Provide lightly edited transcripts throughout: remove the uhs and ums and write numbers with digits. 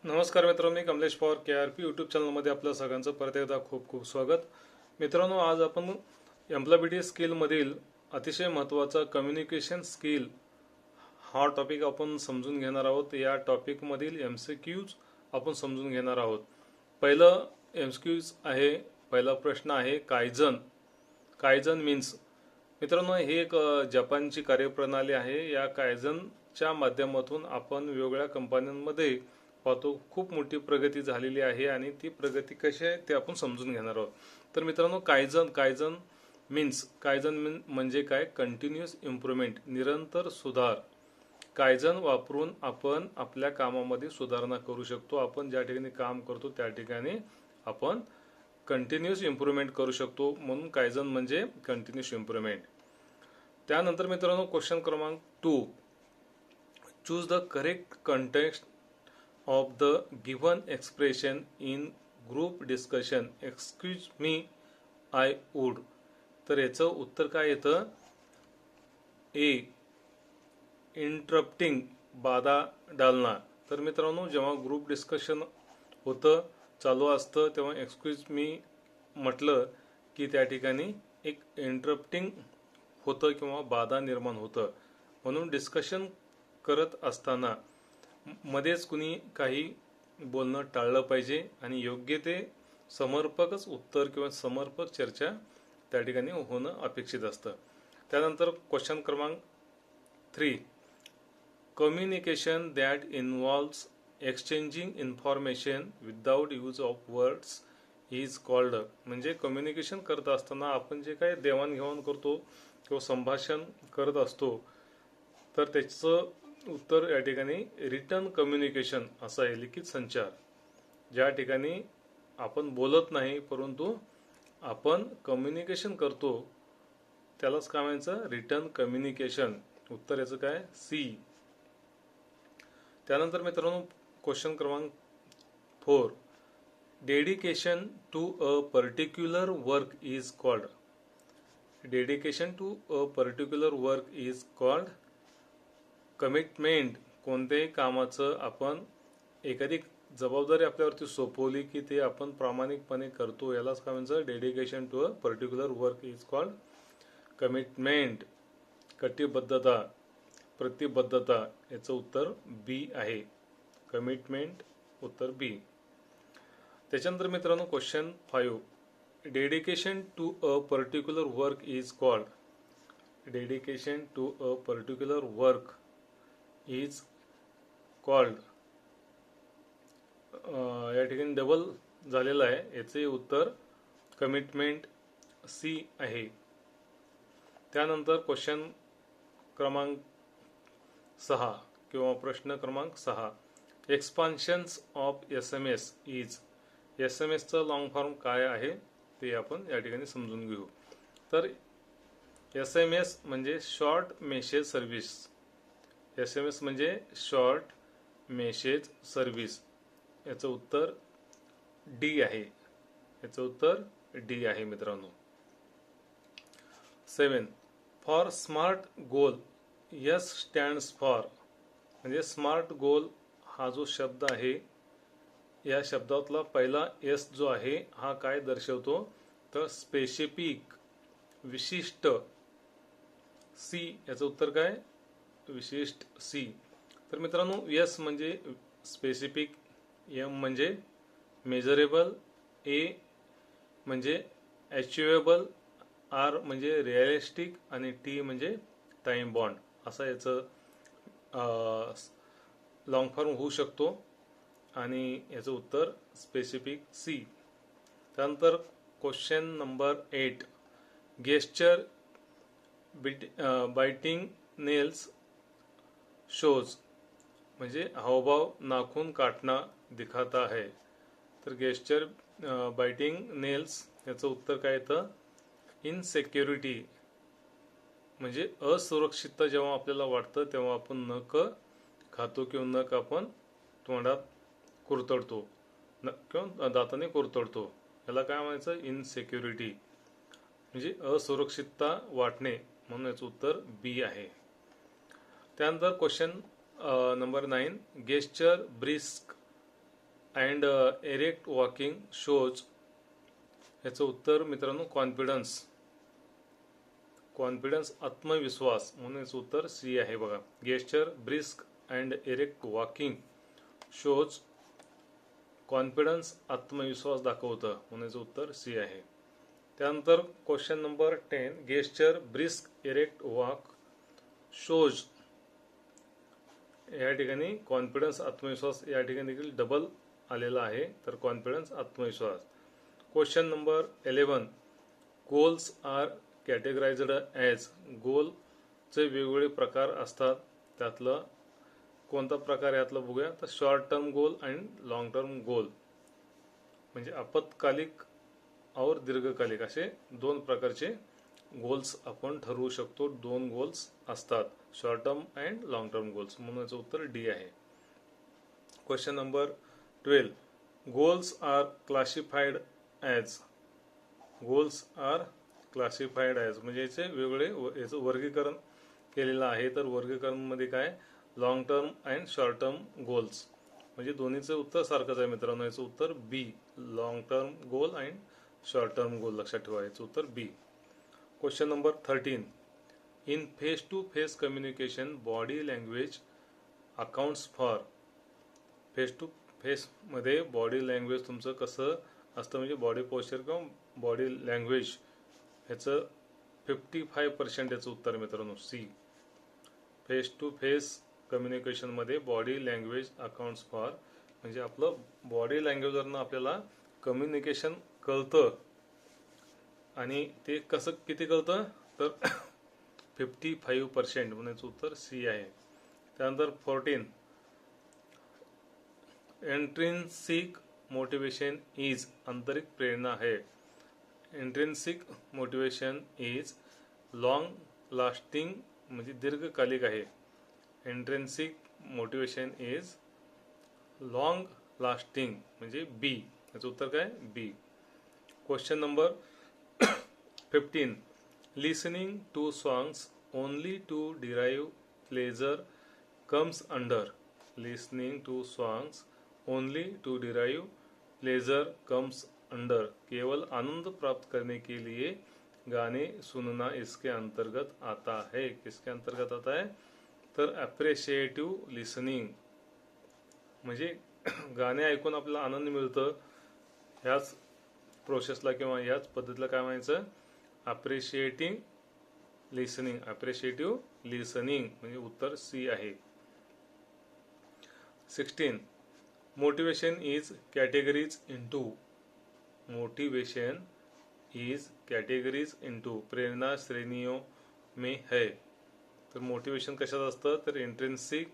नमस्कार मित्रांनो, मी Kamlesh Pawar KRP YouTube चॅनलमध्ये आपलं सगळ्यांचं परत एकदा खूप खूप स्वागत. मित्रांनो, आज आपण एम्प्लॉयबिलिटी स्किलमधील अतिशय महत्त्वाचा कम्युनिकेशन स्किल हा टॉपिक आपण समजून घेणार आहोत. या टॉपिकमधील MCQs आपण समजून घेणार आहोत. पहिलं MCQs आहे, पहिला प्रश्न आहे कायझन. कायझन मीन्स मित्रांनो हे एक जपानची कार्यप्रणाली आहे. या कायझनच्या माध्यमातून आपण वेगवेगळ्या कंपन्यांमध्ये पाहतो खूप मोठी प्रगती झालेली आहे आणि ती प्रगती कशी आहे ते आपण समजून घेणार आहोत. तर मित्रांनो कायझन म्हणजे काय? कंटिन्युअस इम्प्रूव्हमेंट, निरंतर सुधार. कायझन वापरून आपण आपल्या कामामध्ये सुधारणा करू शकतो. आपण ज्या ठिकाणी काम करतो त्या ठिकाणी आपण कंटिन्युअस इम्प्रूव्हमेंट करू शकतो, म्हणून कायझन म्हणजे कंटिन्युअस इम्प्रूव्हमेंट. त्यानंतर मित्रांनो क्वेश्चन क्रमांक 2, choose the correct context of the given expression in group discussion. Excuse me, I would. तर याचं उत्तर काय येतं? ए, इंटरप्टिंग, बाधा डालना. तर मित्रांनो जेव्हा ग्रुप डिस्कशन होतं, चालू असतं, तेव्हा एक्सक्यूज मी म्हटलं की त्या ठिकाणी एक इंटरप्टिंग होतं किंवा बाधा निर्माण होतं. म्हणून डिस्कशन करत असताना मध्येच कुणी काही बोलणं टाळलं पाहिजे आणि योग्य ते समर्पकच उत्तर किंवा समर्पक चर्चा त्या ठिकाणी होणं अपेक्षित असतं. त्यानंतर क्वेश्चन क्रमांक 3, communication that involves exchanging information without use of words is called. म्हणजे कम्युनिकेशन करत असताना आपण जे काही देवाणघेवाण करतो किंवा संभाषण करत असतो तर त्याचं उत्तर या ठिकाणी रिटन कम्युनिकेशन असं आहे, लिखित संचार. ज्या ठिकाणी आपण बोलत नाही परंतु आपण कम्युनिकेशन करतो त्यालाच काय म्हणायचं? Written communication. उत्तर याचं काय? सी. त्यानंतर मित्रांनो क्वेश्चन क्रमांक 4, dedication to a particular work is called. Dedication to a particular work is called commitment. कोणत्याही कामाचं आपण एखादी जबाबदारी आपल्यावरती सोपवली की ते आपण प्रामाणिकपणे करतो, यालाच काय म्हणायचं? Dedication to a particular work is called commitment. कटिबद्धता, प्रतिबद्धता. याचं उत्तर बी आहे. कमिटमेंट उत्तर बी. त्याच्यानंतर मित्रांनो question 5, dedication to a particular work is called. Dedication to a particular work is called. या ठिकाणी डबल झालेलं आहे, याचे उत्तर कमिटमेंट सी आहे. त्यानंतर क्वेश्चन क्रमांक 6 किंवा प्रश्न क्रमांक 6, एक्सपान्शन्स ऑफ SMS इज. SMSचं लॉंग फॉर्म काय आहे ते आपण या ठिकाणी समजून घेऊ. तर SMS म्हणजे शॉर्ट मेसेज सर्व्हिस. SMS म्हणजे शॉर्ट मेसेज सर्व्हिस. याचं उत्तर डी आहे. याचं उत्तर डी आहे मित्रांनो. 7, for smart goal S stands for. म्हणजे स्मार्ट गोल हा जो शब्द आहे या शब्दातला पहिला एस जो आहे हा काय दर्शवतो? तर स्पेसिफिक, विशिष्ट. सी, याचं उत्तर काय? विशिष्ट सी. तर मित्रांनो एस म्हणजे स्पेसिफिक, एम म्हणजे मेजरेबल, ए म्हणजे अचिवेबल, आर म्हणजे रिअलिस्टिक आणि टी म्हणजे टाइम बॉन्ड. असं याचं लॉंग फॉर्म होऊ शकतो आणि याचं उत्तर स्पेसिफिक सी. त्यानंतर question number 8, gesture biting nails shows. म्हणजे हावभाव नाखून काटना दिखाता है. तर गेस्चर बाइटिंग नेल्स याचं उत्तर काय येतं? इनसेक्युरिटी. म्हणजे असुरक्षितता जेव्हा आपल्याला वाटतं तेव्हा आपण नख खातो किंवा नख आपण तोंडात कुरतडतो किंवा दाताने कुरतडतो. याला काय म्हणायचं? इनसेक्युरिटी म्हणजे असुरक्षितता वाटणे, म्हणून याचं उत्तर बी आहे. त्यानंतर question number 9, gesture brisk and erect walking shows, याचं उत्तर मित्रांनो कॉन्फिडन्स. कॉन्फिडन्स आत्मविश्वास म्हणून याचं उत्तर सी आहे बघा. Gesture brisk and erect walking shows confidence आत्मविश्वास दाखवतं म्हणून याचं उत्तर सी आहे. त्यानंतर question number 10, gesture brisk erect walk shows, या ठिकाणी कॉन्फिडन्स आत्मविश्वास या ठिकाणी देखील डबल आलेला आहे, तर कॉन्फिडन्स आत्मविश्वास. Question number 11, goals are categorized as, गोलचे वेगवेगळे प्रकार असतात, त्यातलं कोणता प्रकार यातला बघूया. तर short term goal and long term goal, म्हणजे आपत्कालिक और दीर्घकालिक असे दोन प्रकारचे गोल्स आपण ठरवू शकतो. दोन गोल्स असतात, short term and long term goals, म्हणून याचं उत्तर डी आहे. Question number 12, goals are classified as, goals are classified as म्हणजे याचे वेगवेगळे याचं वर्गीकरण केलेलं आहे. तर वर्गीकरणमध्ये काय, long term and short term goals, म्हणजे दोन्हीचं उत्तर सारखंच आहे मित्रांनो. याचं उत्तर B, long term goal and short term goal, लक्षात ठेवा, याचं उत्तर B. Question number 13, in face to face communication body language accounts for, face to face मध्ये बॉडी लँग्वेज तुमचं कसं असतं, म्हणजे बॉडी पोश्चर किंवा बॉडी लँग्वेज, ह्याचं 55% याचं उत्तर मित्रांनो C. Face to face communication मध्ये बॉडी लँग्वेज अकाउंट्स फॉर, म्हणजे आपलं बॉडी लँग्वेजवरनं आपल्याला कम्युनिकेशन कळतं, आणि ते कसं किती कळतं, तर 55% म्हणून याचं उत्तर सी आहे. त्यानंतर 14, इंट्रिन्सिक मोटिवेशन इज, आंतरिक प्रेरणा है. Intrinsic motivation is long lasting, म्हणजे दीर्घकालिक आहे. Intrinsic motivation is long lasting, म्हणजे बी, याचं उत्तर काय, B. Question number 15, listening to songs only to derive pleasure comes under, listening to songs only to derive pleasure comes under, केवल आनंद प्राप्त करने के लिए गाने सुनना इसके अंतर्गत आता है. किसके अंतर्गत आता है, तर अप्रिशिएटिव्ह लिसनिंग, म्हणजे गाणे ऐकून आपल्याला आनंद मिळतं, ह्याच प्रोसेसला किंवा याच पद्धतीला काय म्हणायचं, अप्रिशिएटिंग लिसनिंग, अप्रिशिएटिव्ह लिसनिंग, म्हणजे उत्तर सी आहे. 16, motivation is categories into, motivation is categories into, प्रेरणा श्रेणियों में है. तर मोटिवेशन कशात असतं, तर इंट्रिन्सिक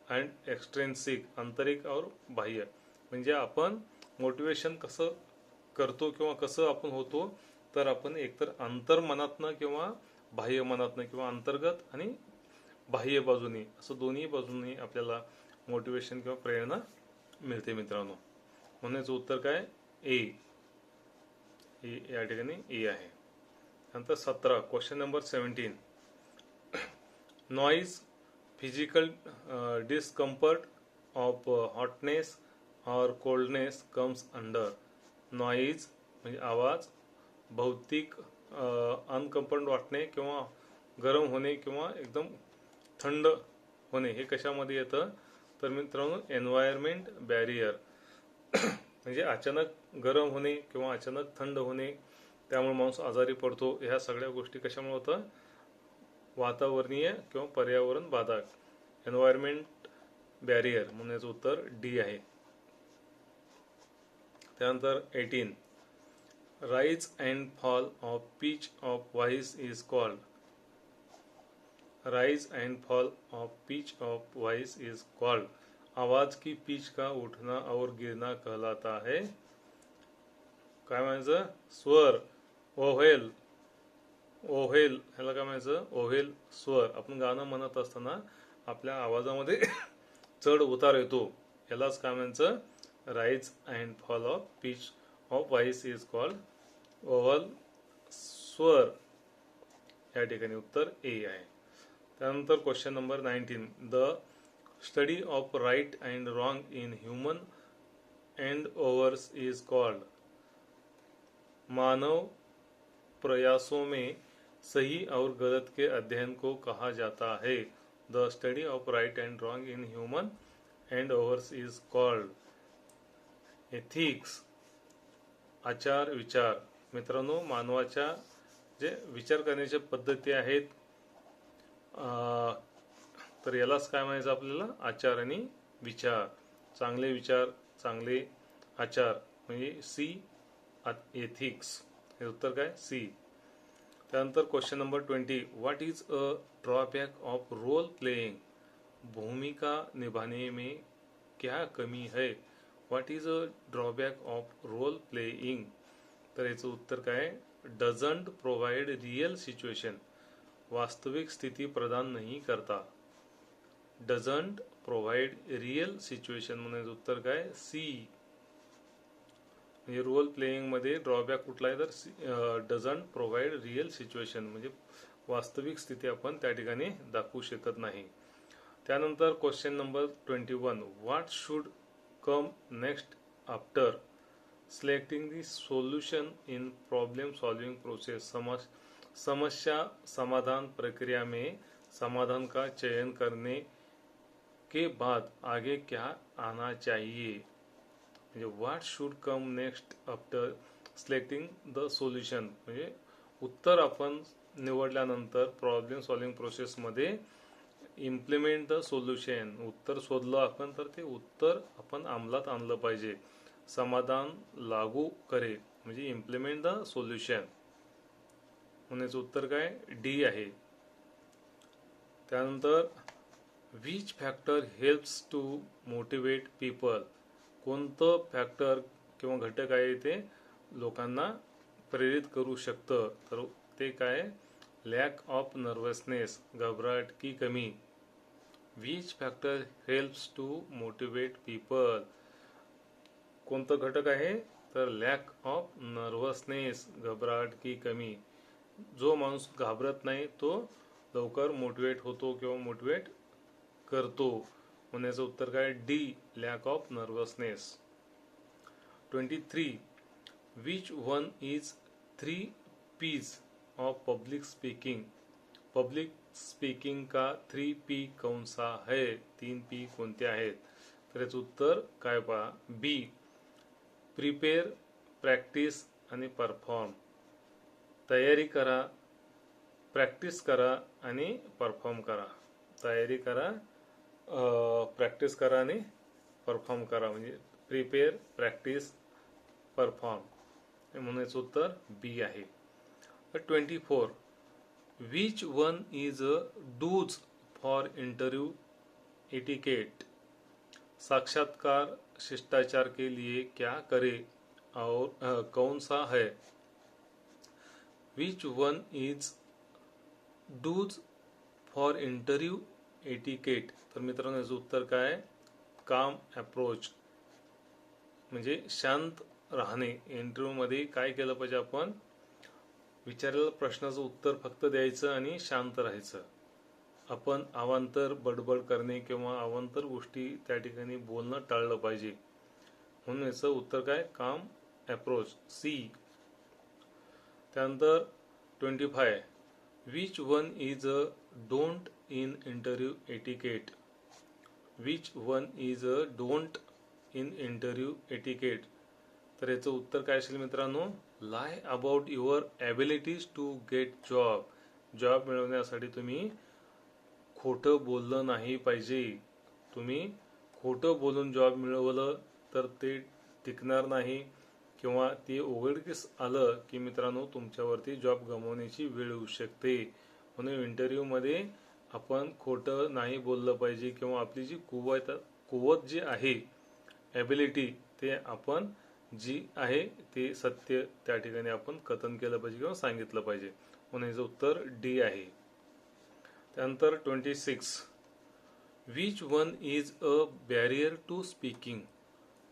अँड एक्सट्रिन्सिक, आंतरिक और बाह्य, म्हणजे आपण मोटिवेशन कसं करतो किंवा कसं आपण होतो, तर आपण एकतर अंतर्मनातनं किंवा बाह्य मनातनं किंवा अंतर्गत आणि बाह्य बाजूनी, असं दोन्ही बाजूंनी आपल्याला मोटिवेशन किंवा प्रेरणा मिळते मित्रांनो. म्हणून याचं उत्तर काय, ए, या ठिकाणी ए आहे. नंतर 17, question number 17, noise physical discomfort of hotness और कोल्डनेस कम्स अंडर, नॉइज म्हणजे आवाज, भौतिक अनकम्फर्ट वाटणे किंवा गरम होणे किंवा एकदम थंड होणे, हे कशामध्ये येतं, तर मित्रांनो एन्व्हायरमेंट बॅरियर, म्हणजे अचानक गरम होणे किंवा अचानक थंड होणे, त्यामुळे माणूस आजारी पडतो. ह्या सगळ्या गोष्टी कशामुळे होतं, वातावरणीय किंवा पर्यावरण बाधा, एन्व्हायरमेंट बॅरियर, म्हणून याचं उत्तर डी आहे. त्यानंतर 18, rise and fall of pitch of voice is called, rise end fall of pitch of voice is called, आवाज की पिच का उठना और गिरना कहलाता है, काय म्हणायचं, स्वर, ओहेल, ओहेल, ह्याला काय म्हणायचं, ओहेल स्वर. आपण गाणं म्हणत असताना आपल्या आवाजामध्ये चढ उतार येतो, यालाच काय म्हणायचं, rise and fall of pitch of voice is called oval स्वर, या ठिकाणी उत्तर ए आहे. त्यानंतर question number 19, the study of right and wrong in human endeavours is called. मानव प्रयासों में सही और गलत के अध्ययन को कहा जाता है। The study of right end wrong in human end overs is called ethics. आचार विचार, मित्रांनो मानवाच्या जे विचार करण्याच्या पद्धती आहेत तर यालाच काय म्हणायचं आपल्याला, आचार आणि विचार. चांगले विचार, चांगले आचार म्हणजे सी एथिक्स. हे उत्तर काय, सी. त्यानंतर question number 20, what is a drawback of role playing. भूमिका निभाने में क्या कमी है। What is a drawback of role playing, तर याचं उत्तर काय, डझंट प्रोव्हाइड रियल सिच्युएशन, वास्तविक स्थिती प्रदान नहीं करता. डझंट प्रोव्हाइड रियल सिच्युएशन म्हणायचं उत्तर काय, सी. म्हणजे रोल प्लेइंग मध्ये ड्रॉबॅक कुठला आहे तर डझंट प्रोव्हाइड रियल सिच्युएशन, म्हणजे वास्तविक स्थिती आपण त्या ठिकाणी दाखवू शकत नाही. त्यानंतर question number 21, what should come next after selecting the solution in problem solving process. समस्या समाधान प्रक्रिया में समाधान का चयन करने के बाद आगे क्या आना चाहिए। म्हणजे what should come next after selecting the solution, म्हणजे उत्तर आपण निवडल्यानंतर प्रॉब्लेम सॉल्विंग प्रोसेस मध्ये इम्प्लिमेंट द सोल्युशन, उत्तर शोधलं आपण तर ते उत्तर आपण अंमलात आणलं पाहिजे. समाधान लागू करे म्हणजे इम्प्लिमेंट द सोल्युशन, म्हणायचं उत्तर काय, डी आहे. त्यानंतर which factor helps to motivate people, कोणतं फॅक्टर किंवा घटक आहे ते लोकांना प्रेरित करू शकतं, तर ते काय, लॅक ऑफ नर्वसनेस, घबराहट की कमी. Which factor helps to motivate people, कोणतं घटक आहे तर लॅक ऑफ नर्वसनेस, घबराहट की कमी. जो माणूस घाबरत नाही तो लवकर मोटिवेट होतो किंवा मोटिवेट करतो, म्हणायचं उत्तर काय, D, lack of nervousness. 23, which one is 3 P's of public speaking. Public speaking का 3 P कौन सा है, 3 P कोणते आहेत, तर याचं उत्तर काय पहा, बी, प्रिपेअर, प्रॅक्टिस आणि परफॉर्म. तयारी करा, प्रॅक्टिस करा आणि परफॉर्म करा. तयारी करा, प्रॅक्टिस करा आणि परफॉर्म करा, म्हणजे प्रिपेअर, प्रॅक्टिस, परफॉर्म. म्हणायचं उत्तर बी आहे. 24, which one is a dos for interview etiquette. साक्षात्कार शिष्टाचार के लिए क्या करे और कौन सा है। Which one is dos for interview etiquette, तर मित्रांनो याचं उत्तर काय, काम अप्रोच, म्हणजे शांत राहणे. इंटरव्ह्यू मध्ये काय केलं पाहिजे आपण, विचारलेल्या प्रश्नाचं उत्तर फक्त द्यायचं आणि शांत राहायचं. आपण अवांतर बडबड करणे किंवा अवांतर गोष्टी त्या ठिकाणी बोलणं टाळलं पाहिजे, म्हणून याचं उत्तर काय, काम अप्रोच, सी. त्यानंतर 25, which one is a don't in interview etiquette. Which one is a don't in interview etiquette, तर याचं उत्तर काय असेल मित्रांनो, lie about your abilities to get job. Job मिळवण्यासाठी तुम्ही खोटं बोललं नाही पाहिजे. तुम्ही खोटं बोलून जॉब मिळवलं तर ते टिकणार नाही किंवा ते उघडकीस आलं की मित्रांनो तुमच्यावरती जॉब गमावण्याची वेळ येऊ शकते. म्हणून इंटरव्ह्यू मध्ये आपण खोटं नाही बोललं पाहिजे किंवा आपली जी कुवत जी आहे, ॲबिलिटी, ते आपण जी आहे ते सत्य त्या ठिकाणी आपण कथन केलं पाहिजे किंवा सांगितलं पाहिजे, म्हणून याचं उत्तर डी आहे. त्यानंतर 26, which one is a barrier to speaking.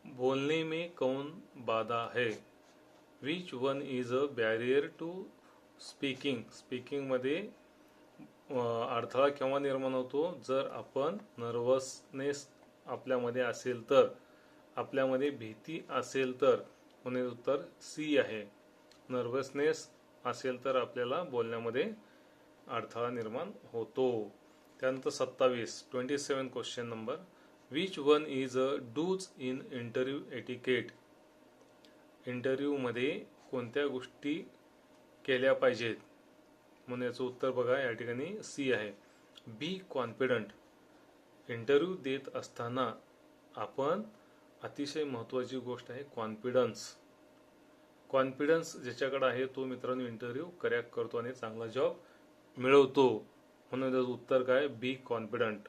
बोलने में कौन बाधा है। Which one is a barrier to speaking, speaking मध्ये अडथळा केव्हा निर्माण होतो, जर आपण नर्वसनेस आपल्यामध्ये असेल तर. आपल्यामध्ये भीती असेल तर, म्हणून उत्तर सी आहे. नर्वसनेस असेल तर आपल्याला बोलण्यामध्ये अडथळा निर्माण होतो. त्यानंतर 27 question number, which one is a dos in interview etiquette. Interview मध्ये कोणत्या गोष्टी केल्या पाहिजेत, म्हणून याचं उत्तर बघा या ठिकाणी सी आहे. बी कॉन्फिडंट. इंटरव्ह्यू देत असताना आपण अतिशय महत्त्वाची गोष्ट आहे कॉन्फिडन्स. कॉन्फिडन्स ज्याच्याकडे आहे तो मित्रांनो इंटरव्ह्यू क्रॅक करतो आणि चांगला जॉब मिळवतो. म्हणून त्याचं उत्तर काय, बी कॉन्फिडंट.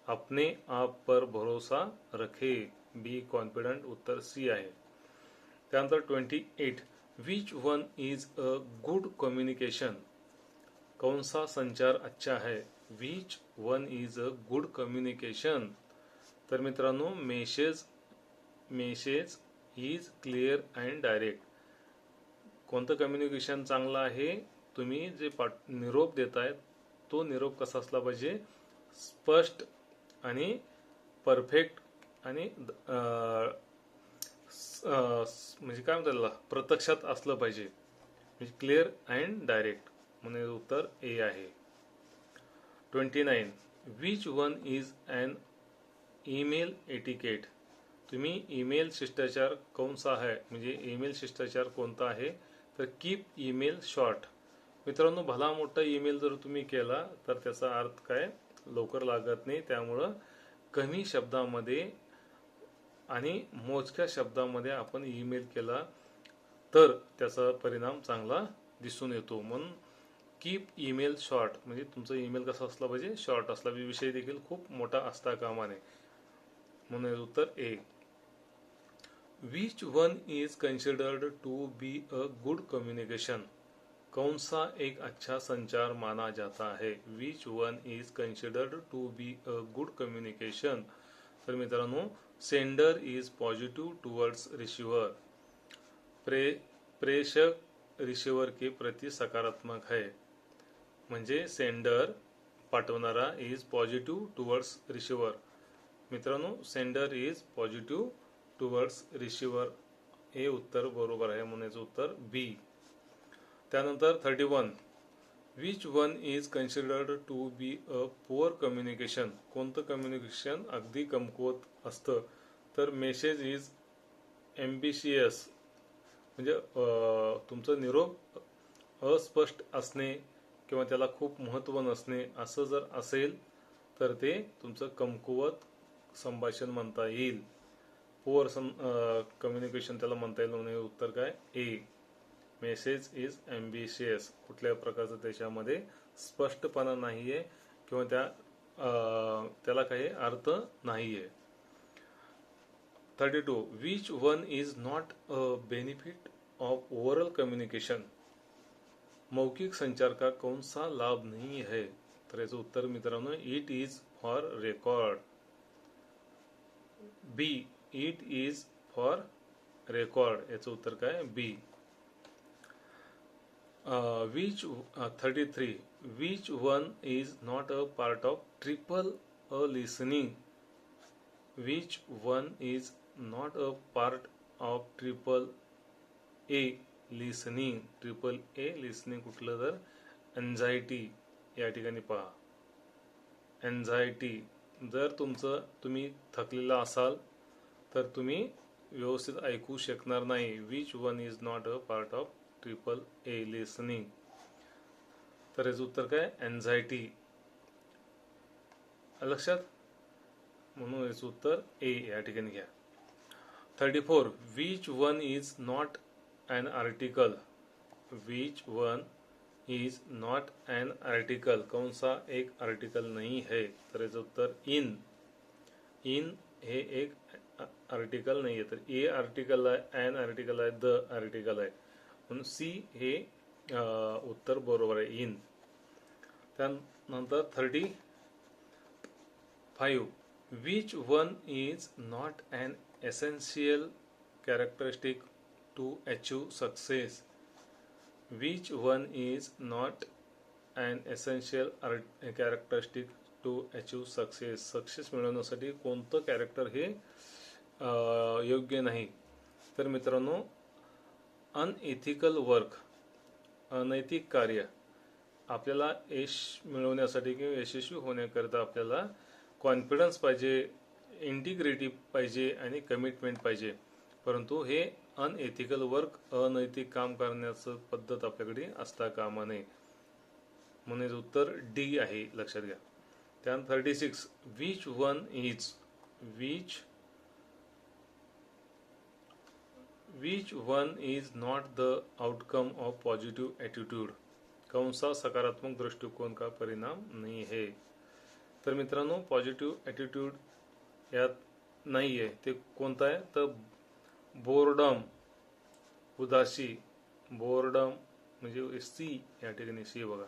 अपने आप पर भरोसा रखे. बी कॉन्फिडंट उत्तर सी आहे. त्यानंतर 28, which one is a good communication. कौन सा संचार अच्छा है. Which one is a good communication. तर मित्रांनो message is clear and direct. कोणतं कम्युनिकेशन चांगलं आहे, तुम्ही जे निरोप देताय तो निरोप कसा असला पाहिजे, स्पष्ट आणि परफेक्ट आणि म्हणजे काय म्हणतात त्याला, प्रत्यक्षात असलं पाहिजे, म्हणजे क्लिअर अँड डायरेक्ट. म्हणून उत्तर ए आहे. 29, which one is an email etiquette. तुम्ही ईमेल शिष्टाचार कौन सा है, म्हणजे ईमेल शिष्टाचार कोणता आहे, तर कीप ईमेल शॉर्ट. मित्रांनो भला मोठा ईमेल जर तुम्ही केला तर त्याचा अर्थ काय, लवकर लागत नाही. त्यामुळं कमी शब्दामध्ये आणि मोजक्या शब्दामध्ये आपण ईमेल केला तर त्याचा परिणाम चांगला दिसून येतो. म्हणून कीप ईमेल शॉर्ट, म्हणजे तुमचा ईमेल कसा असला पाहिजे, शॉर्ट असला पाहिजे. विषय देखील खूप मोठा असता कामा नये. म्हणून उत्तर A. Which one is considered to be a good communication. कौन सा एक अच्छा संचार माना जाता है. Which one is considered to be a good communication. तर मित्रांनो sender is positive towards receiver. प्रेषक रिसिव्हर के प्रति सकारात्मक है. म्हणजे सेंडर पाठवणारा इज पॉझिटिव्ह टुवर्ड्स रिसिव्हर. मित्रांनो sender is positive towards receiver हे उत्तर बरोबर आहे. म्हणून याचं उत्तर बी. त्यानंतर 31, which one is considered to be a poor communication. कोणतं कम्युनिकेशन अगदी कमकुवत असतं, तर मेसेज इज एम्बिशियस, म्हणजे तुमचं निरोप अस्पष्ट असणे किंवा त्याला खूप महत्त्व नसणे असं जर असेल तर ते तुमचं कमकुवत संभाषण म्हणता येईल. पुअर कम्युनिकेशन त्याला म्हणता येईल. म्हणून उत्तर काय, ए. Message is ambitious. कुठल्या प्रकारचं त्याच्यामध्ये स्पष्टपणा नाहीये किंवा त्याला काही अर्थ नाहीये. 32, which one is not a benefit of oral communication. मौखिक संचार का कौन सा लाभ नहीं है. तर याचं उत्तर मित्रांनो it is for record. B, it is for record. याचं उत्तर काय, B. 33, which one is not a part of triple A listening. Which one is not a part of triple A listening. Triple A listening कुठलं, तर anxiety या ठिकाणी पहा. Anxiety जर तुम्ही थकलेला असाल तर तुम्ही व्यवस्थित ऐकू शकणार नाही. Which one is not a part of triple A listening. तर याचं उत्तर काय, एन्झायटी. लक्षात. म्हणून याचं उत्तर ए या ठिकाणी घ्या. 34, which one is not an article. Which one is not an article. कौन सा एक आर्टिकल नहीं है. तर याचं उत्तर इन. इन हे एक आर्टिकल नाही आहे. तर ए आर्टिकल आहे, एन आर्टिकल आहे, द आर्टिकल आहे. म्हणून सी हे उत्तर बरोबर आहे, इन. त्यानंतर 35, which one is not N essential characteristic to achieve success. Which one is not an essential characteristic to achieve success. Success मिळवण्यासाठी कोणतं कॅरेक्टर हे योग्य नाही. तर मित्रांनो, अनएथिकल वर्क, अनैतिक कार्य, आपल्याला यश मिळवण्यासाठी किंवा यशस्वी होण्याकरता आपल्याला कॉन्फिडन्स पाहिजे, इंटिग्रिटी पाहिजे आणि कमिटमेंट पाहिजे. परंतु हे अनएथिकल वर्क, अनैतिक काम करण्याचं पद्धत आपल्याकडे असता कामा नये. म्हणून उत्तर डी आहे, लक्षात घ्या. त्यानंतर 36, which one is not the outcome of positive attitude. कंसा सकारात्मक दृष्टिकोन का परिणाम नाही है. तर मित्रांनो, पॉझिटिव्ह ॲटिट्यूड यात नाही आहे. ते कोणतं आहे तर बोर्डम, उदासी. बोर्डम म्हणजे सी, या ठिकाणी सी बघा.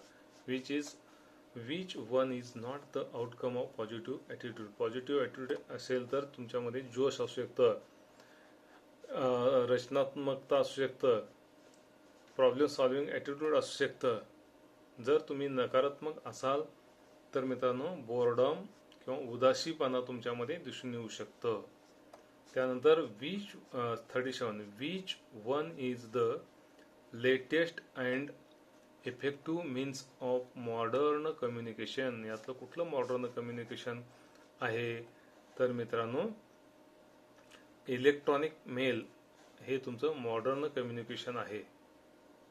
Which one is not the outcome of positive attitude. Positive attitude असेल तर तुमच्यामध्ये जोश असू शकतं, रचनात्मकता असू शकतं, प्रॉब्लेम सॉल्विंग ॲटिट्यूड असू शकतं. जर तुम्ही नकारात्मक असाल तर मित्रांनो, बोर्डम किंवा उदासीपणा तुमच्यामध्ये दिसून येऊ शकतं. त्यानंतर 37, which one is the latest and effective means of modern communication. यातलं कुठलं मॉडर्न कम्युनिकेशन आहे तर मित्रांनो, इलेक्ट्रॉनिक मेल हे तुमचं मॉडर्न कम्युनिकेशन आहे.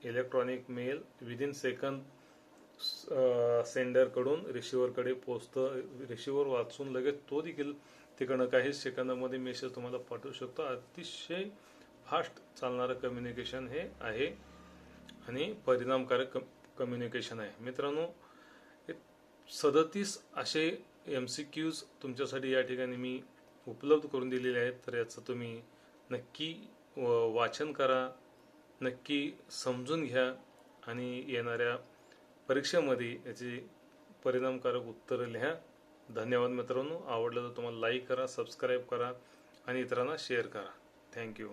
इलेक्ट्रॉनिक मेल विदिन सेकंद सेंडरकडून रिसिव्हरकडे पोचतं. रिसिव्हर वाचून लगेच तो देखील तिकडनं काही सेकंदामध्ये मेसेज तुम्हाला पाठवू शकतो. अतिशय फास्ट चालणारं कम्युनिकेशन हे आहे आणि परिणामकारक कम्युनिकेशन आहे. मित्रांनो, 37 असे MCQs तुमच्यासाठी या ठिकाणी मी उपलब्ध करून दिलेले आहेत. तर याचं तुम्ही नक्की वाचन करा, नक्की समजून घ्या आणि येणाऱ्या परीक्षेमध्ये याची परिणामकारक उत्तरं लिहा. धन्यवाद मित्रांनो. आवडलं तर तुम्हाला लाईक करा, सबस्क्राईब करा आणि इतरांना शेअर करा. थँक्यू.